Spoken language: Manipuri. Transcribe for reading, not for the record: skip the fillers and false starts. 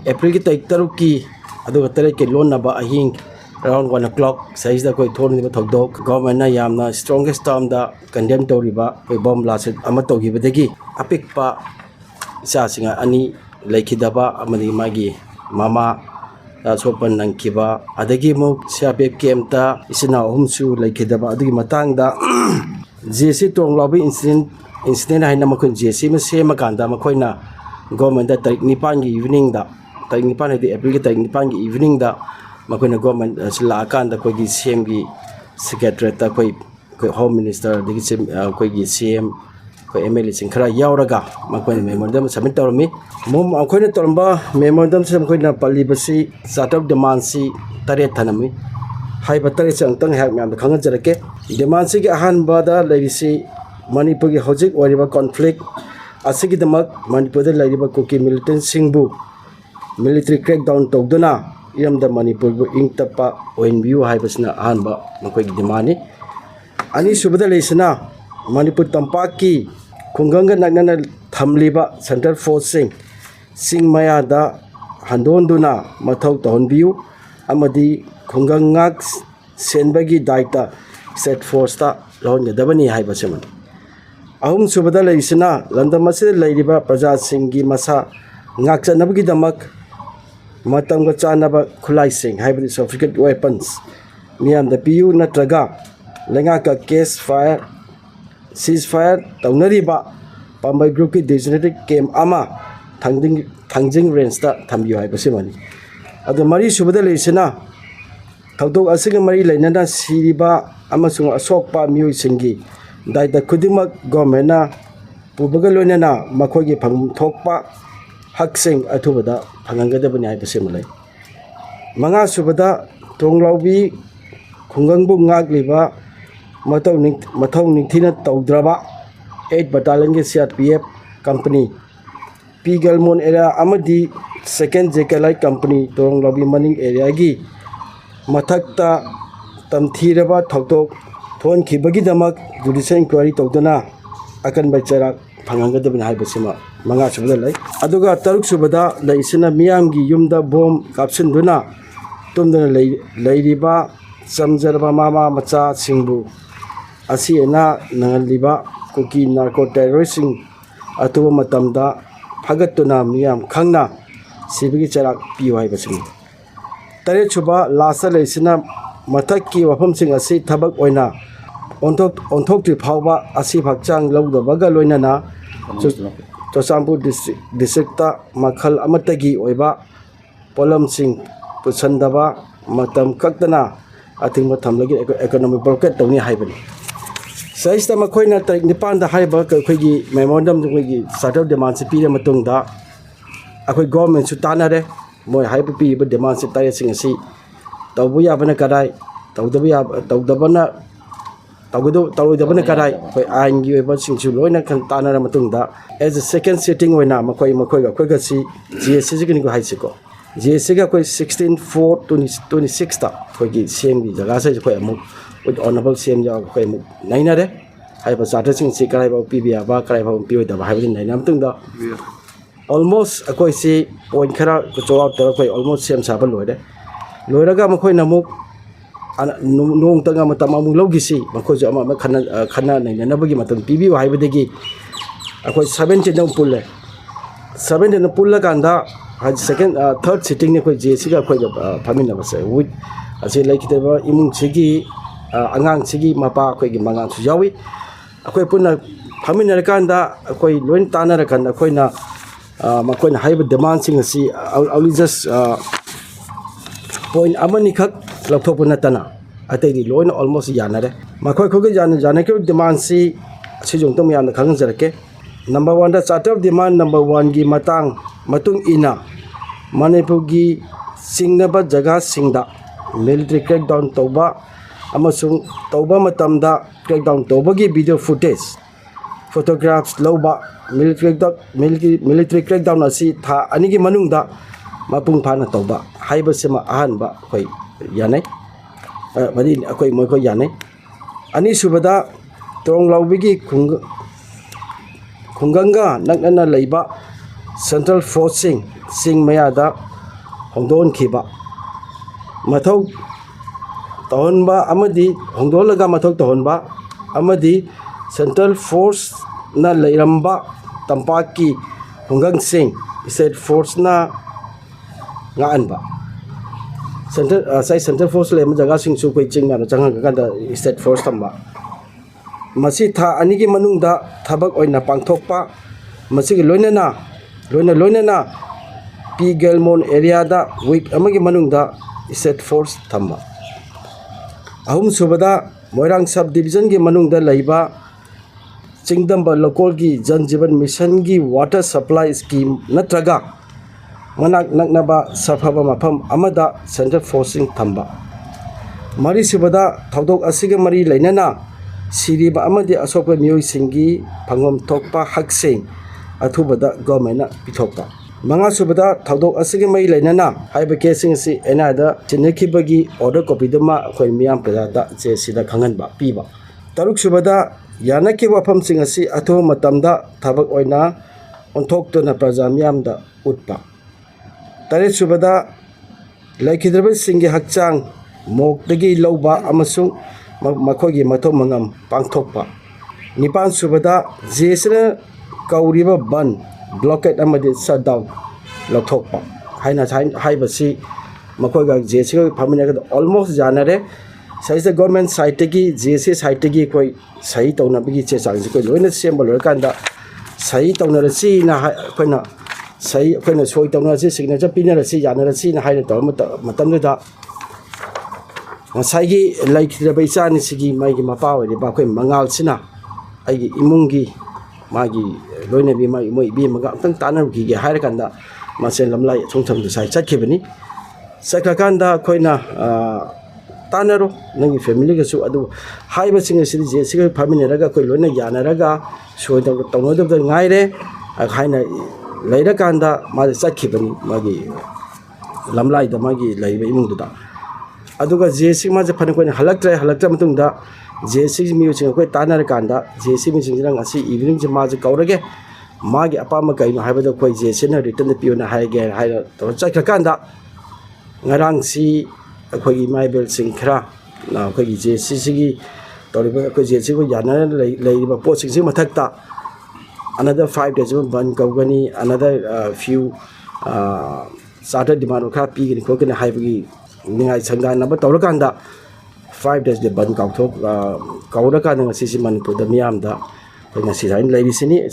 April ki tarik taruki adu tarik ke lon na ba ahing around 1 o'clock size da koi thon ni ba thokdok government na yamna strongest term da condemn to riba koi bomb blast ama to gi badagi apik pa sa singa ani laikhidaba amani magi mama sopan nang kiba adagi mo siapep kemta isina humsu laikhidaba adagi matang da JC tong lobby incident hai na makun JC ma sema kanda makoina government da tarik nipan gi evening da tarik nipan di April ki tarik nipan gi evening da makoina government sila akan da koi gi CM gi secretary ta koi home minister di koi gi CM koi MLA sing khara yauraga makoina memorandum submit tawmi mom akoina toramba memorandum sem koina pali basi sort of demand si tare thanami hai batare sang tang hak myam khang jarake demand si gi ahan bada laisi manipur gi hojik wariba conflict asigi damak manipur da lariba koki militant singbu military crackdown togduna yamda manipur bu ingtapa ONBU haibasna ahanba makoi gi demani ani subada leisna manipur tampaki khunganga nagna thamliba center force singmaya da handonduna mathau tonbiu amadi khungang ngak senbagi daita set force ta lon gadabani haibaseman ahum subada leisna landamase leiriba praja singgi masa ngak chanabgi damak matam ga chanaba khulai sing haibadi sophisticated weapons miam da PU natraga lenga ka case fire ceasefire taunariba pambai group ki designated camp ama thangjing range ta thambiyo haibasemani adu mari subada leisna thawdok asiga mari leinana siriba amasung asokpa mioi singi daida kudimak government na pubaga loinana makhogi phangthokpa haksing athubada phangangadabani haibasemalai manga subada tonglaubi khungangbu ngagliba mathau ningthina tawdraba 8 battalion ge CRPF company Pigalmon area amadi second JKLI company tonglaubi maning area gi mathakta tamthiraba thoktok thon khibagi damak judicial inquiry tawdana akan baichara phangangadabani haibasima manga subada lai aduga taruk subada laisina miyamgi yumda bom kapsinduna tumdana leiriba samjarba mama macha singbu asiena nangaliba kuki narco terrorism atuba matamda phagatuna miyam khangna sibigi charak piyo haibasimi tare chuba lasa leisina mathakki wafamsing asi thabak oina onthok tri phawba asi phakchang lawdabaga loinana Chosampur district ta makhal amatagi oiba polamsing pusandaba matam kaktana atingma thamlagi economic blockade tawni haibani saista makhoina tarik nipan da haiba khoigi memorandum khoigi sort of demand si pire matungda akhoi government su tanare moi haiba pi ba demand si tare sing asi tawbu ya bana kadai tawdabana tawdabana kadai khoi ain gi ba sing chu loina kan tanara matungda as a second sitting oina makoi ga khoi ga si GSC gi ni ko haisiko GSC ga khoi 16/4/26 ta khoi gi same gi jaga sai khoi amu with honorable CM ja khoi mu naina de hai ba sata sing si kai ba PBA ba kai ba PO da ba hai bin naina matungda almost akoi si point khara ko chow out ta khoi almost same sa ba loi de loiraga makhoi namuk nong tanga matam amu logisi makhoi jo ama khana naina nabagi matam PBO hai badegi akoi 17 dang pulle 7 dang pulla kanda second third sitting ne koi JC ga khoi phamin na base with ase laikiteba imung chigi angang chigi mapa khoi gi mangang su yawi akoi punna phamin na kanda akoi loin tanara kanda akoi na makoi na haiba demand sing asi only just point amani khak lathopuna tana atai di loin almost yanare makoi khoge jana ke demand si sijong tom yan khang jarake number 1 da chart of demand number 1 gi matung ina manipur gi singnaba jaga singda military crackdown toba amasung toba matamda crackdown toba gi video footage photographs loba military crackdown asi tha anigi manungda mapung phana toba haiba sema ahanba khoi yanai badi akoi moi ko yanai ani subada tronglaubi gi khunganga nakna leiba Central Forcing สิ่งมายาดาของโดนขีบะมาทกตอนบะอามดีของโดนละกามาทกตอนบะอามดี Central Force น่ะเลยรำบะตัมปากีของกังสิง State Force น่ะงานบะCentral Force เลยมันจะกาสิงสุกุยจริงนะจังหันกันแต่ State Force ทำบะมาสิท่าอันนี้กิมนุงดาทับกอ้อยน่ะปังทกปะมาสิกิลอยน่ะลอยน่ะปีเกลมอนเอเรียดาวิกอามกิมนุงดา State Force ทำบะahum subada moirang sub division gi manung da laiba chingdam ba local gi jan jivan mission gi water supply scheme natraga manak nakna ba safaba mafam amada Central Forcing thamba mari subada thodok asiga mari lainana siriba amadi asokpa mioi singi phangom thokpa haksing athubada government pithokpa manga subada thodok asigi mai lainana haiba casing si enada chinekibagi order copy dama khoi miam prada che sida khangan ba pi ba taruk subada yanaki wafam sing asi atho matamda thabak oina onthok to na praja miam da utpa tare subada laikhidraba singi hakchang mok dagi loba amasung makhogi mathom mangam pangthokpa nipan subada jesna kauriba ban blockade amadi shutdown lothokpa haina haibasi makoiga jesi phamina ga almost janare size the government side tegi jesi side tegi koi sahi tawna bigi che chang koi loina sembal kanda sahi tawna si na koina sahi koina soi tawna si signature pinara si janara si na haina taw matam da sai gi like the baisani sigi mai gi mapaw de ba koi mangal sina ai gi imungi magi loina bi mai moi bi maga tang tanar gi ge hair kanda masen lamlai chongtham du sai chakhibani sakakanda koina tanaro nangi family ga su adu haiba singa siri je siga family raga koi loina yanaraga soi da tongno da ngaire haina leira kanda ma chakhibani magi lamlai da magi leiba imung du da aduga je sing ma je phane koina halaktra matung da JC music ko tanar kanda JC music rang asi evening je ma je kaurage magi apa ma kai no haiba da koi JC na return the piona hai ge hai to chak kanda ngarang si khoi mai bel singkhra na khoi JC sigi tori ba ko JC ko yana lei ba po sing mathak ta another 5 days ban kaugani another few started demand kha pi gi ko ken hai gi ningai sangdan na ba tor kanda 5 days de ban kauthok kaura ka nga sisi manipur da miam da nga si rain lai sini